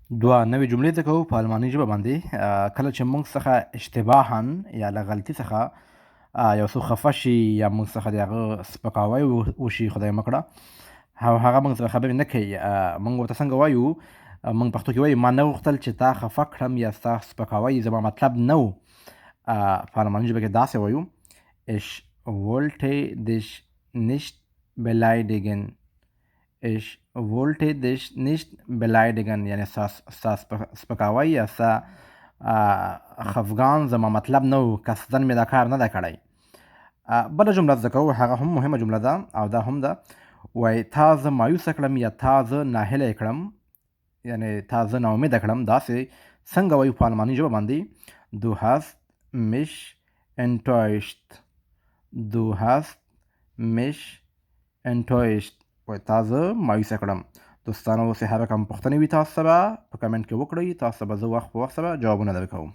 دوه نوې جملې زده کوو په الماني ژبه باندې. کله چې موږ څخه اشتباهاً یا له غلطي څخه یو څوک خفه شي یا موږ څخه د هغه سپکاوی وشي خدای مه کړه، او هغه موږ سره خبرې نه کوي، موږ ورته څنګه وایو؟ موږ پښتو کې وایو ما نه غوښتل چې تا خفه کړم یا ستا سپکاوی زما مطلب نه و. په الماني ژبه کې داسې وایو: Ich wollte dich nicht beleidigen. Ich wollte dich nicht beleidigen. یعنې ستا سپکاوی یا ستا خفګان زما مطلب نه و، قصدن مې دا کار نه دی کړی. بله جمله زده کوو، هغه هم مهمه جمله ده او دا هم ده، وایي تا زه مایوسه کړم یا تا زه ناهیلی کړم، یعنې تا زه ناامیده کړم. داسې څنګه وایو په الماني ژبه باندې؟ Du hast mich enttäuscht. Du hast mich enttäuscht. وایي تا زه مایوسه کړم. دوستانو، اوس هر کوم پوښتنې وي تاسو سره په کمنټ کې وکړئ، تاسو به زه وخت په وخت سره جوابونه درکوم.